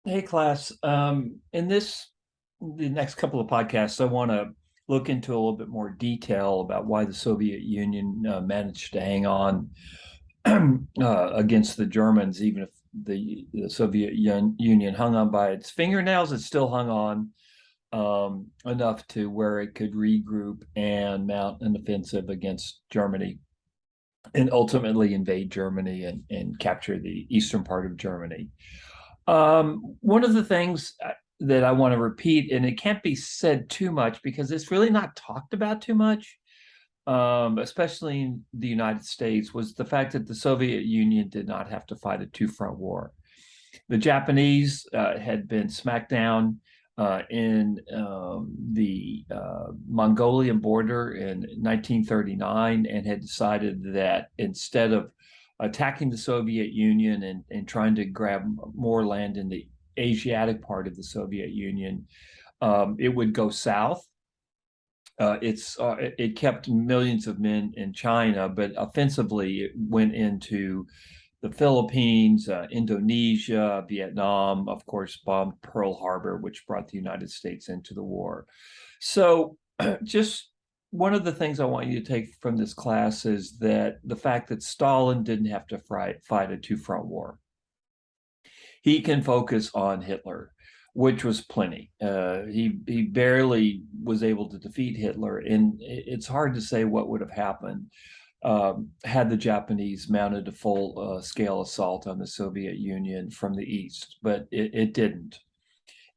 Hey, class. The next couple of podcasts, I want to look into a little bit more detail about why the Soviet Union managed to hang on against the Germans, even if the Union hung on by its fingernails. It still hung on enough to where it could regroup and mount an offensive against Germany and ultimately invade Germany and capture the eastern part of Germany. One of the things that I want to repeat, and it can't be said too much because it's really not talked about too much, especially in the United States, was the fact that the Soviet Union did not have to fight a two-front war. The Japanese had been smacked down in the Mongolian border in 1939 and had decided that instead of attacking the Soviet Union and trying to grab more land in the Asiatic part of the Soviet Union, it would go south. It kept millions of men in China, but offensively it went into the Philippines, Indonesia, Vietnam, of course, bombed Pearl Harbor, which brought the United States into the war. So, just one of the things I want you to take from this class is that the fact that Stalin didn't have to fight a two-front war. He can focus on Hitler, which was plenty. He barely was able to defeat Hitler, and it's hard to say what would have happened had the Japanese mounted a full scale assault on the Soviet Union from the east, but it didn't.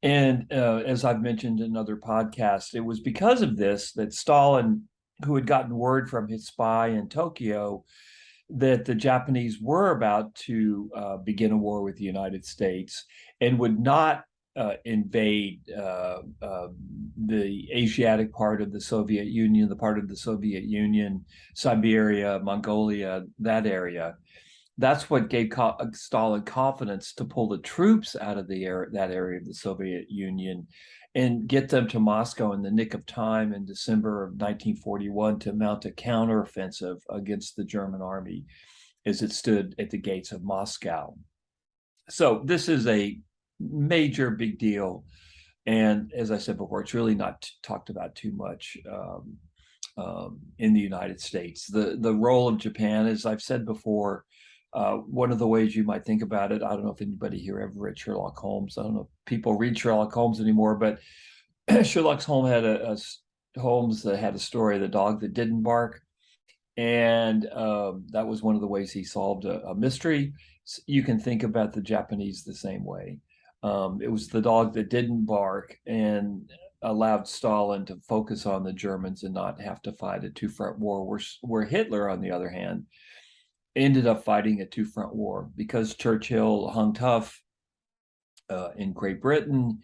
And as I've mentioned in other podcasts, it was because of this that Stalin, who had gotten word from his spy in Tokyo that the Japanese were about to begin a war with the United States and would not invade the Asiatic part of the Soviet Union, the part of the Soviet Union, Siberia, Mongolia, that area. That's what gave Stalin confidence to pull the troops out of that area of the Soviet Union and get them to Moscow in the nick of time in December of 1941 to mount a counteroffensive against the German army as it stood at the gates of Moscow. So this is a major big deal. And as I said before, it's really not talked about too much in the United States. The role of Japan, as I've said before, one of the ways you might think about it, I don't know if anybody here ever read Sherlock Holmes. I don't know if people read Sherlock Holmes anymore, but Sherlock Holmes had Holmes that had a story of the dog that didn't bark, and that was one of the ways he solved a mystery. You can think about the Japanese the same way. It was the dog that didn't bark and allowed Stalin to focus on the Germans and not have to fight a two-front war, where Hitler, on the other hand, ended up fighting a two-front war because Churchill hung tough in Great Britain.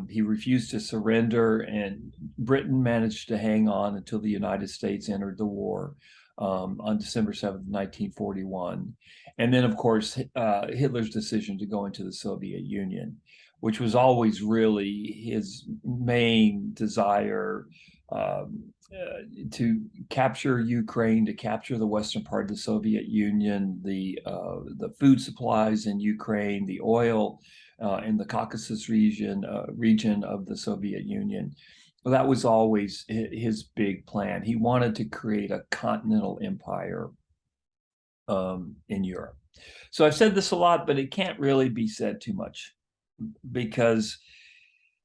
He refused to surrender, and Britain managed to hang on until the United States entered the war on December 7th, 1941. And then, of course, Hitler's decision to go into the Soviet Union, which was always really his main desire, to capture Ukraine, to capture the western part of the Soviet Union, the food supplies in Ukraine, the oil in the Caucasus region of the Soviet Union. Well, that was always his big plan. He wanted to create a continental empire in Europe. So I've said this a lot, but it can't really be said too much because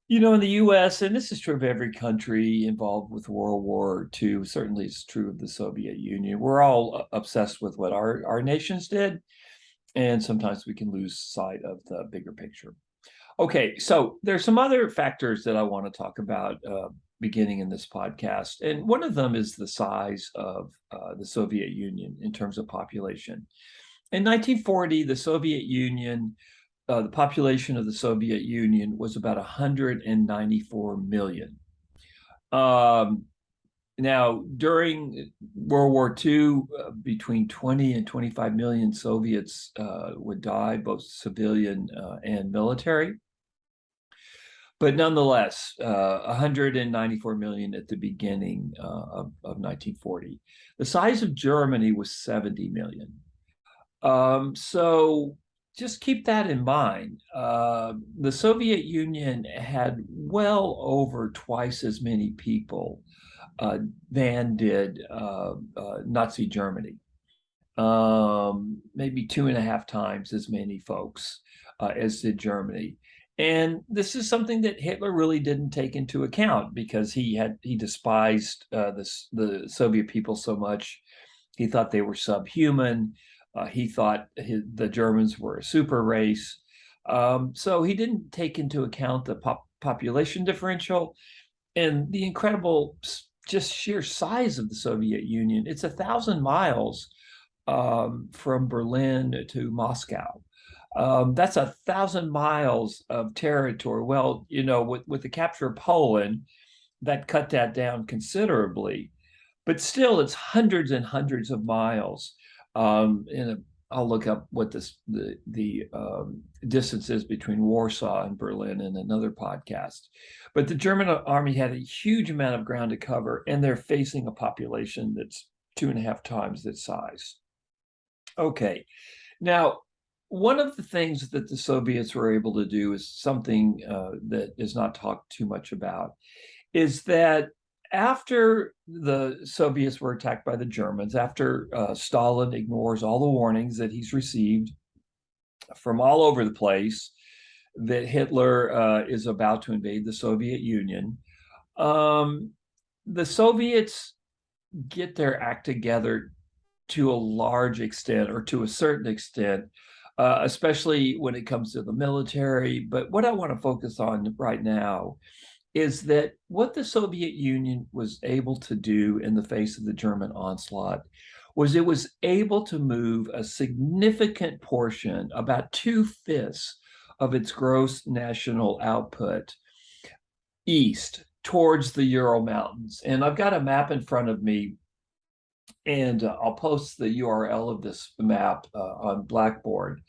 in the US, and this is true of every country involved with World War II, certainly it's true of the Soviet Union, we're all obsessed with what our nations did, and sometimes we can lose sight of the bigger picture. Okay, so there's some other factors that I want to talk about beginning in this podcast, and one of them is the size of the Soviet Union in terms of population. In 1940, the Soviet Union the population of the Soviet Union was about 194 million. Now, during World War II, between 20 and 25 million Soviets would die, both civilian and military. But nonetheless, 194 million at the beginning of 1940. The size of Germany was 70 million. So just keep that in mind. The Soviet Union had well over twice as many people uh, than did Nazi Germany. Maybe two and a half times as many folks as did Germany. And this is something that Hitler really didn't take into account because he despised the Soviet people so much. He thought they were subhuman. He thought the Germans were a super race. So he didn't take into account the population differential and the incredible just sheer size of the Soviet Union. It's 1,000 miles from Berlin to Moscow. That's 1,000 miles of territory. Well, with the capture of Poland, that cut that down considerably, but still, it's hundreds and hundreds of miles. I'll look up what the distance is between Warsaw and Berlin in another podcast. But the German army had a huge amount of ground to cover, and they're facing a population that's 2.5 times that size. Okay. Now, one of the things that the Soviets were able to do is something that is not talked too much about, is that after the Soviets were attacked by the Germans, after Stalin ignores all the warnings that he's received from all over the place that Hitler is about to invade the Soviet Union, the Soviets get their act together to a large extent or to a certain extent, especially when it comes to the military. But what I want to focus on right now is that what the Soviet Union was able to do in the face of the German onslaught was it was able to move a significant portion, about 2/5 of its gross national output, east towards the Ural Mountains. And I've got a map in front of me, and I'll post the URL of this map on Blackboard.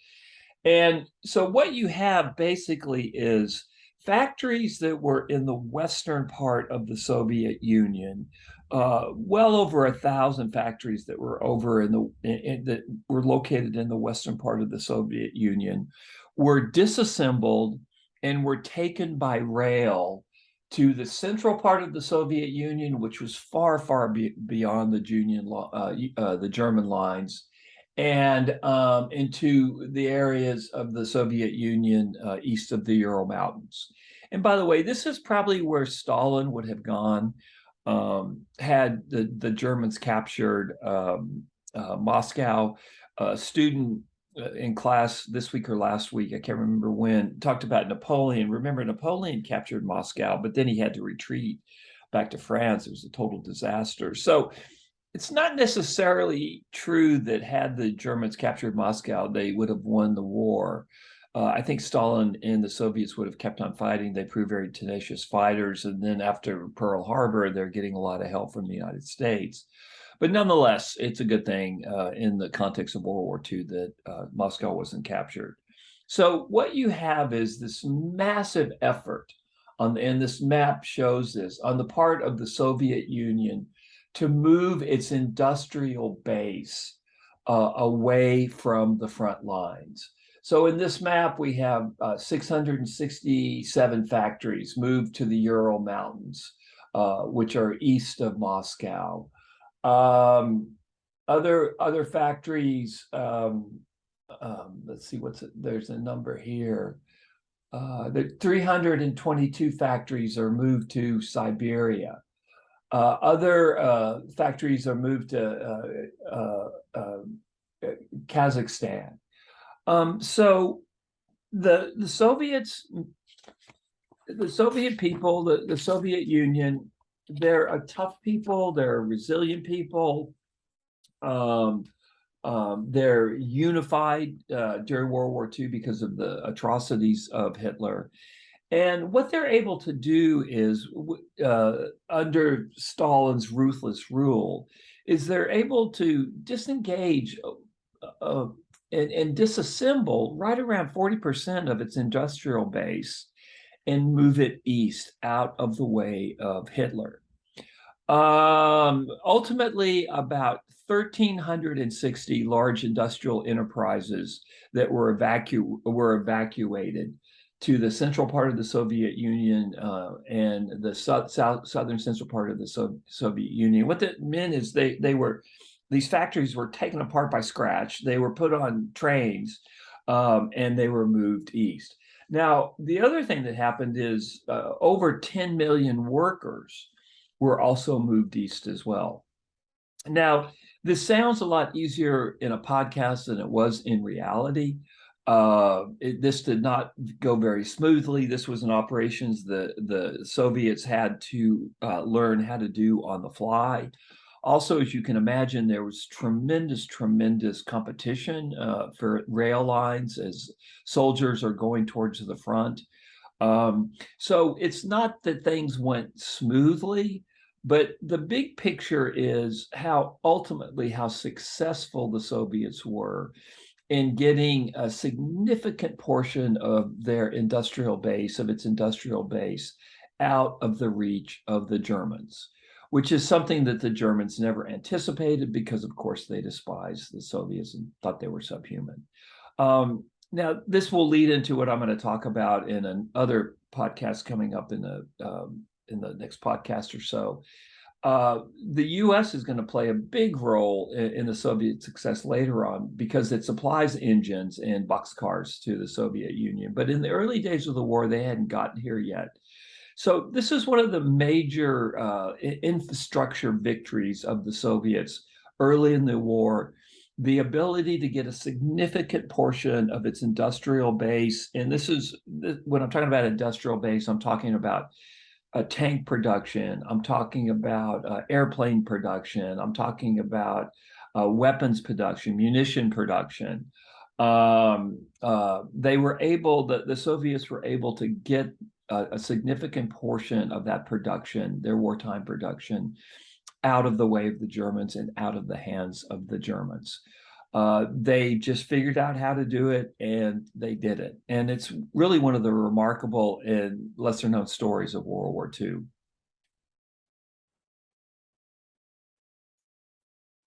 And so what you have basically is factories that were in the western part of the Soviet Union, well over 1,000 factories that were over that were located in the western part of the Soviet Union, were disassembled and were taken by rail to the central part of the Soviet Union, which was far, far beyond the German lines, and into the areas of the Soviet Union east of the Ural Mountains. And by the way, this is probably where Stalin would have gone had the Germans captured Moscow. A student in class this week or last week, I can't remember when, talked about Napoleon. Remember, Napoleon captured Moscow, but then he had to retreat back to France. It was a total disaster. So it's not necessarily true that had the Germans captured Moscow, they would have won the war. I think Stalin and the Soviets would have kept on fighting. They proved very tenacious fighters. And then after Pearl Harbor, they're getting a lot of help from the United States. But nonetheless, it's a good thing in the context of World War II that Moscow wasn't captured. So what you have is this massive effort and this map shows this, on the part of the Soviet Union to move its industrial base away from the front lines. So in this map, we have 667 factories moved to the Ural Mountains, which are east of Moscow. Other factories, let's see, there's a number here. The 322 factories are moved to Siberia. Other factories are moved to Kazakhstan. So the Soviets, the Soviet people, the Soviet Union, they're a tough people. They're a resilient people. They're unified during World War II because of the atrocities of Hitler. And what they're able to do is, under Stalin's ruthless rule, is they're able to disengage and disassemble right around 40% of its industrial base and move it east out of the way of Hitler. Ultimately, about 1,360 large industrial enterprises that were evacuated to the central part of the Soviet Union and the southern central part of the Soviet Union. What that meant is these factories were taken apart by scratch. They were put on trains and they were moved east. Now, the other thing that happened is over 10 million workers were also moved east as well. Now, this sounds a lot easier in a podcast than it was in reality. This did not go very smoothly. This was an operations the Soviets had to learn how to do on the fly. Also, as you can imagine, there was tremendous competition for rail lines as soldiers are going towards the front. So it's not that things went smoothly, but the big picture is how successful the Soviets were in getting a significant portion of their industrial base, out of the reach of the Germans, which is something that the Germans never anticipated because, of course, they despised the Soviets and thought they were subhuman. Now, this will lead into what I'm going to talk about in another podcast coming up in the next podcast or so. The U.S. is going to play a big role in the Soviet success later on because it supplies engines and boxcars to the Soviet Union. But in the early days of the war, they hadn't gotten here yet. So this is one of the major infrastructure victories of the Soviets early in the war, the ability to get a significant portion of its industrial base. And this is, when I'm talking about industrial base, I'm talking about tank production. I'm talking about airplane production. I'm talking about weapons production, munition production. The Soviets were able to get a significant portion of that production, their wartime production, out of the way of the Germans and out of the hands of the Germans. They just figured out how to do it, and they did it. And it's really one of the remarkable and lesser known stories of World War II.